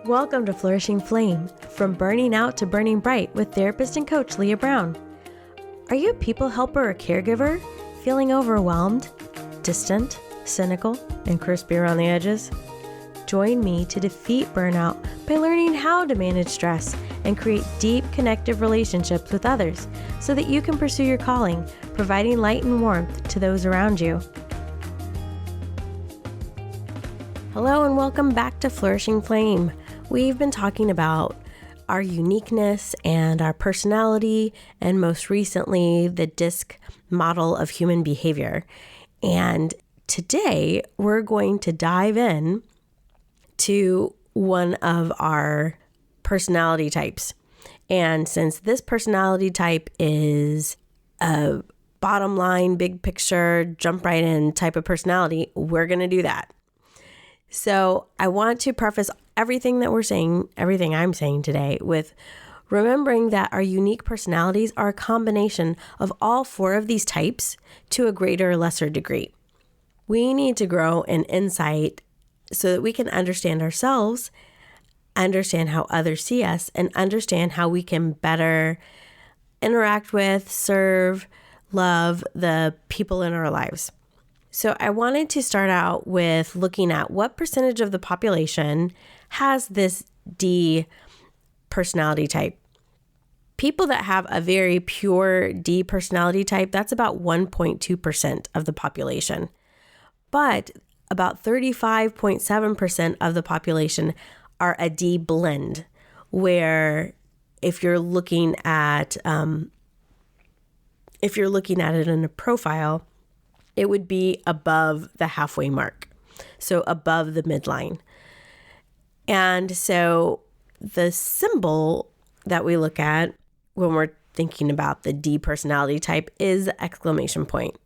Welcome to Flourishing Flame, from burning out to burning bright with therapist and coach Leah Brown. Are you a people helper or caregiver, feeling overwhelmed, distant, cynical, and crispy around the edges? Join me to defeat burnout by learning how to manage stress and create deep connective relationships with others so that you can pursue your calling, providing light and warmth to those around you. Hello and welcome back to Flourishing Flame. We've been talking about our uniqueness and our personality, and most recently, the DISC model of human behavior. And today, we're going to dive in to one of our personality types. And since this personality type is a bottom line, big picture, jump right in type of personality, we're going to do that. So I want to preface everything that we're saying, everything I'm saying today, with remembering that our unique personalities are a combination of all four of these types to a greater or lesser degree. We need to grow in insight so that we can understand ourselves, understand how others see us, and understand how we can better interact with, serve, love the people in our lives. So I wanted to start out with looking at what percentage of the population has this D personality type. People that have a very pure D personality type, that's about 1.2% of the population. But about 35.7% of the population are a D blend, where if you're looking at it in a profile, it would be above the halfway mark, so above the midline. And so the symbol that we look at when we're thinking about the D personality type is the exclamation point.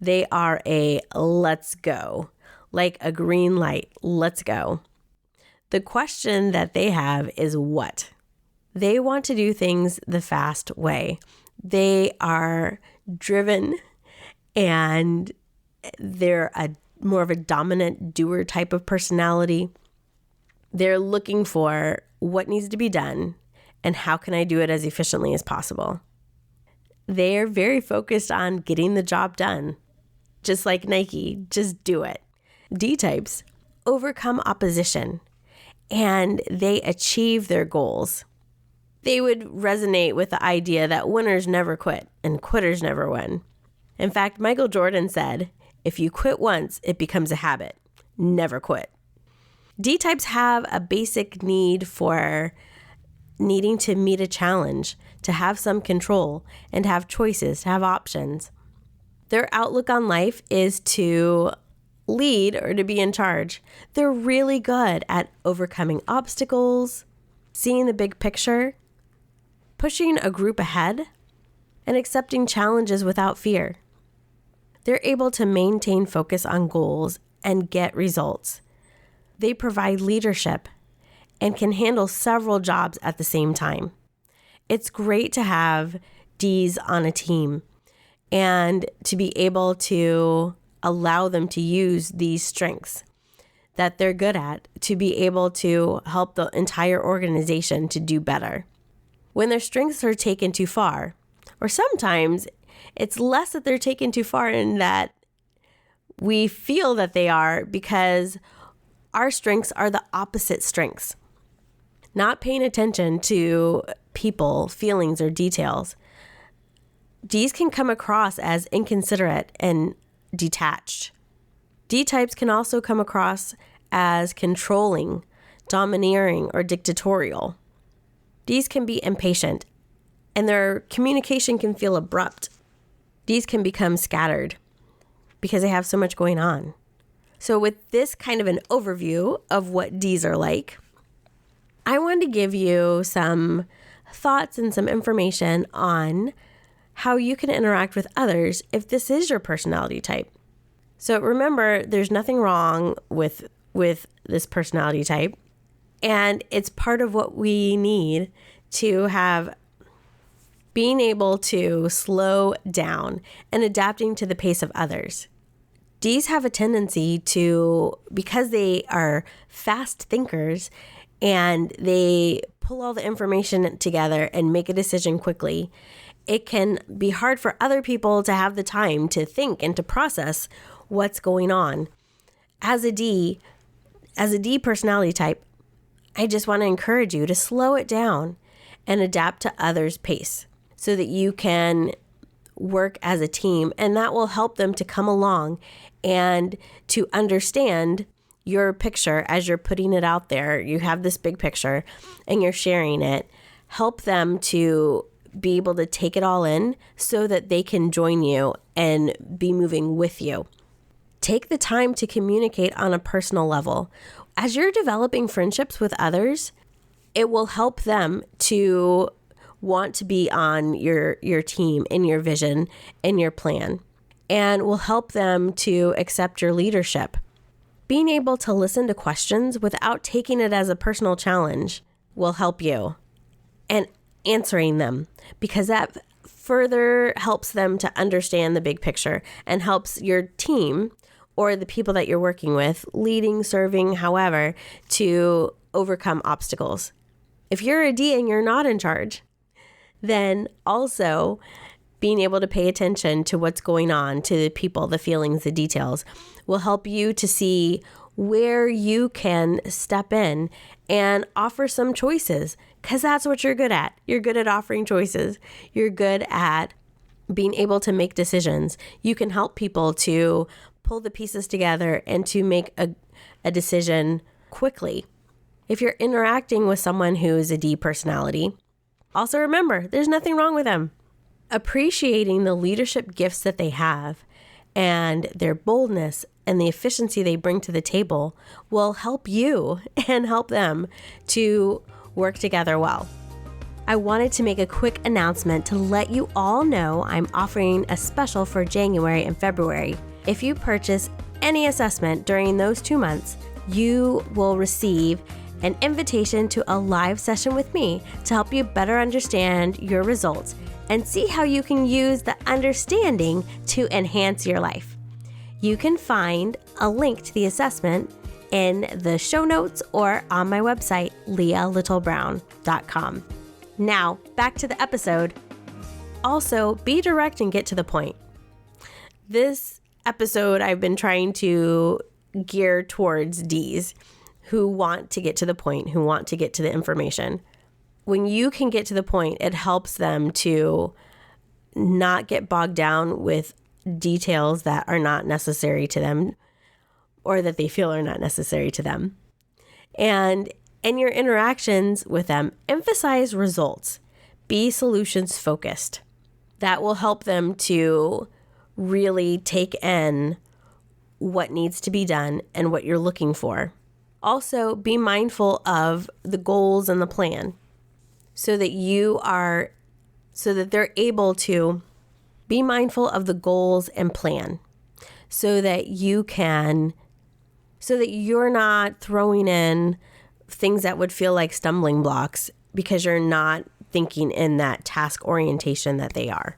They are a let's go, like a green light, let's go. The question that they have is what? They want to do things the fast way. They are driven, and they're more of a dominant doer type of personality. They're looking for what needs to be done and how can I do it as efficiently as possible. They're very focused on getting the job done. Just like Nike, just do it. D types overcome opposition and they achieve their goals. They would resonate with the idea that winners never quit and quitters never win. In fact, Michael Jordan said, if you quit once, it becomes a habit. Never quit. D types have a basic need for needing to meet a challenge, to have some control, and have choices, to have options. Their outlook on life is to lead or to be in charge. They're really good at overcoming obstacles, seeing the big picture, pushing a group ahead, and accepting challenges without fear. They're able to maintain focus on goals and get results. They provide leadership and can handle several jobs at the same time. It's great to have Ds on a team and to be able to allow them to use these strengths that they're good at to be able to help the entire organization to do better. When their strengths are taken too far, or sometimes it's less that they're taken too far in that we feel that they are because our strengths are the opposite strengths. Not paying attention to people, feelings, or details. Ds can come across as inconsiderate and detached. D types can also come across as controlling, domineering, or dictatorial. Ds can be impatient, and their communication can feel abrupt. Ds can become scattered because they have so much going on. So with this kind of an overview of what Ds are like, I wanted to give you some thoughts and some information on how you can interact with others if this is your personality type. So remember, there's nothing wrong with this personality type, and it's part of what we need to have being able to slow down and adapting to the pace of others. Ds have a tendency to, because they are fast thinkers and they pull all the information together and make a decision quickly, it can be hard for other people to have the time to think and to process what's going on. As a D personality type, I just want to encourage you to slow it down and adapt to others' pace so that you can work as a team, and that will help them to come along and to understand your picture as you're putting it out there. You have this big picture and you're sharing it. Help them to be able to take it all in so that they can join you and be moving with you. Take the time to communicate on a personal level. As you're developing friendships with others, it will help them to want to be on your team and your vision and your plan, and will help them to accept your leadership. Being able to listen to questions without taking it as a personal challenge will help you, and answering them, because that further helps them to understand the big picture and helps your team or the people that you're working with, leading, serving, however, to overcome obstacles. If you're a D and you're not in charge, then also being able to pay attention to what's going on, to the people, the feelings, the details, will help you to see where you can step in and offer some choices, because that's what you're good at. You're good at offering choices. You're good at being able to make decisions. You can help people to pull the pieces together and to make a decision quickly. If you're interacting with someone who is a D personality, also remember, there's nothing wrong with them. Appreciating the leadership gifts that they have and their boldness and the efficiency they bring to the table will help you and help them to work together well. I wanted to make a quick announcement to let you all know I'm offering a special for January and February. If you purchase any assessment during those 2 months, you will receive an invitation to a live session with me to help you better understand your results and see how you can use the understanding to enhance your life. You can find a link to the assessment in the show notes or on my website, leahlittlebrown.com. Now, back to the episode. Also, be direct and get to the point. This episode, I've been trying to gear towards Ds who want to get to the point, who want to get to the information. When you can get to the point, it helps them to not get bogged down with details that are not necessary to them or that they feel are not necessary to them. And in your interactions with them, emphasize results. Be solutions focused. That will help them to really take in what needs to be done and what you're looking for. Also, be mindful of the goals and the plan so that they're able to be mindful of the goals and plan so that you're not throwing in things that would feel like stumbling blocks because you're not thinking in that task orientation that they are.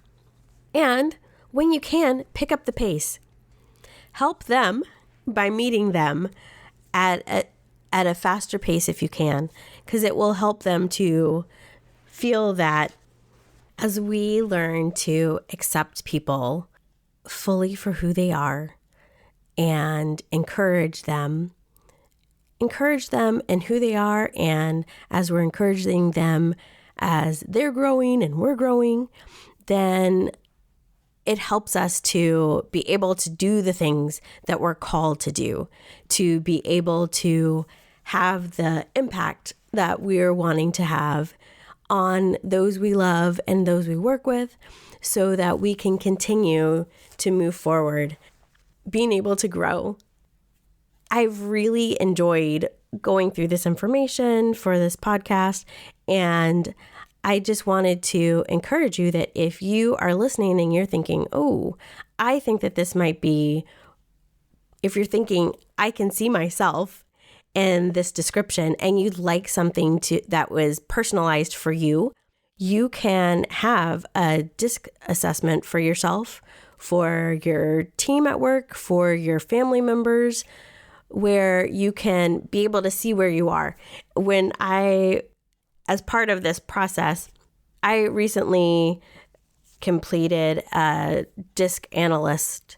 And when you can, pick up the pace. Help them by meeting them at a faster pace if you can, because it will help them to feel that as we learn to accept people fully for who they are and encourage them in who they are, and as we're encouraging them as they're growing and we're growing, then it helps us to be able to do the things that we're called to do, to be able to have the impact that we're wanting to have on those we love and those we work with, so that we can continue to move forward, being able to grow. I've really enjoyed going through this information for this podcast, and I just wanted to encourage you that if you are listening and you're thinking, oh, I think that this might be, if you're thinking, I can see myself in this description, and you'd like something that was personalized for you, you can have a DISC assessment for yourself, for your team at work, for your family members, where you can be able to see where you are. As part of this process, I recently completed a disc analyst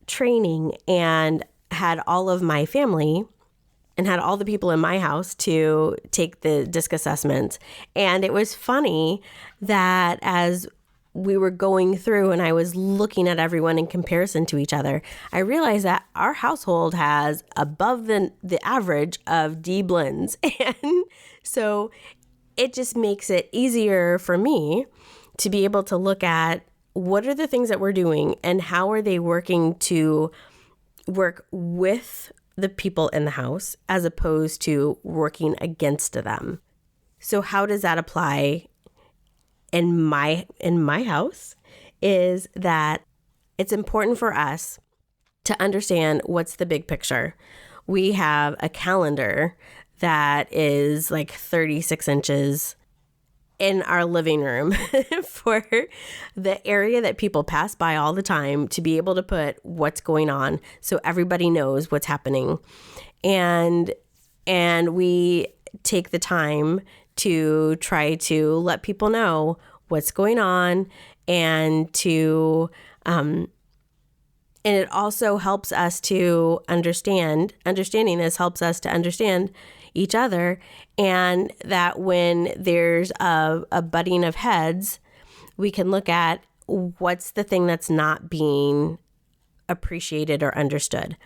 training and had all of my family and had all the people in my house to take the disc assessment. And it was funny that as we were going through and I was looking at everyone in comparison to each other, I realized that our household has above the average of D blends. And so it just makes it easier for me to be able to look at what are the things that we're doing and how are they working to work with the people in the house as opposed to working against them. So how does that apply in my house is that it's important for us to understand what's the big picture. We have a calendar that is like 36 inches in our living room for the area that people pass by all the time to be able to put what's going on so everybody knows what's happening. And we take the time to try to let people know what's going on and and it also helps us to understanding this helps us to understand each other, and that when there's a butting of heads, we can look at what's the thing that's not being appreciated or understood.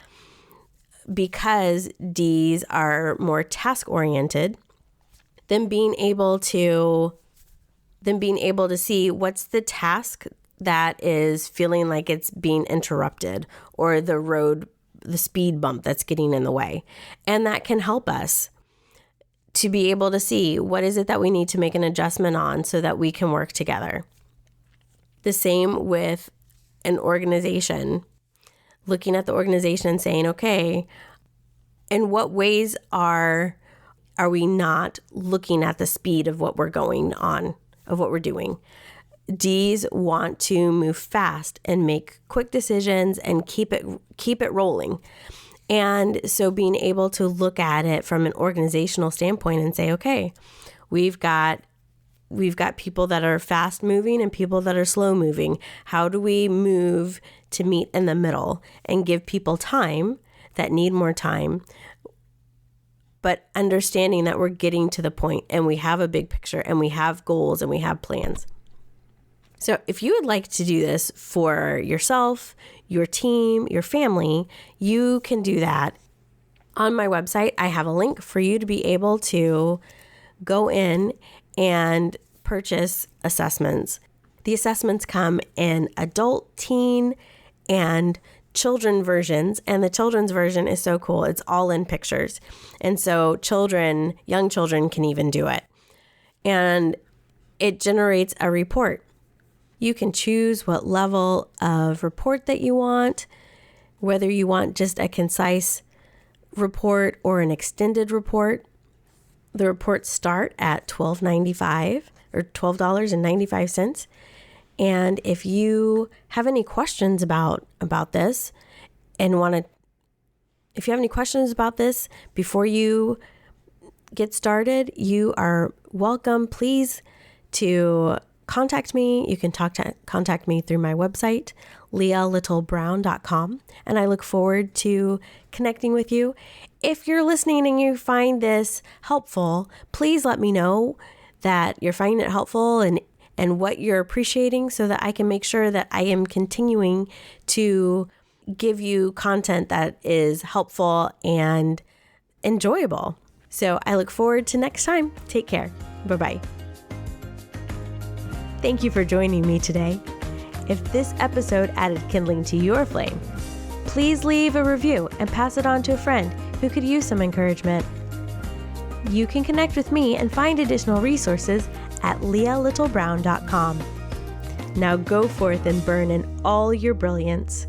Because D's are more task oriented, then being able to see what's the task that is feeling like it's being interrupted, or the speed bump that's getting in the way. And that can help us to be able to see what is it that we need to make an adjustment on so that we can work together. The same with an organization, looking at the organization and saying, okay, in what ways are we not looking at the speed of what we're going on, of what we're doing? D's want to move fast and make quick decisions and keep it rolling. And so being able to look at it from an organizational standpoint and say, okay, we've got people that are fast moving and people that are slow moving. How do we move to meet in the middle and give people time that need more time, but understanding that we're getting to the point and we have a big picture and we have goals and we have plans. So if you would like to do this for yourself, your team, your family, you can do that. On my website, I have a link for you to be able to go in and purchase assessments. The assessments come in adult, teen, and children versions, and the children's version is so cool. It's all in pictures. And so young children can even do it. And it generates a report. You can choose what level of report that you want, whether you want just a concise report or an extended report. The reports start at $12.95 or $12.95. And if you have any questions about this and if you have any questions about this before you get started, you are welcome, please, to contact me. You can contact me through my website, leahlittlebrown.com, and I look forward to connecting with you. If you're listening and you find this helpful, please let me know that you're finding it helpful and what you're appreciating so that I can make sure that I am continuing to give you content that is helpful and enjoyable. So I look forward to next time. Take care. Bye-bye. Thank you for joining me today. If this episode added kindling to your flame, please leave a review and pass it on to a friend who could use some encouragement. You can connect with me and find additional resources at leahlittlebrown.com. Now go forth and burn in all your brilliance.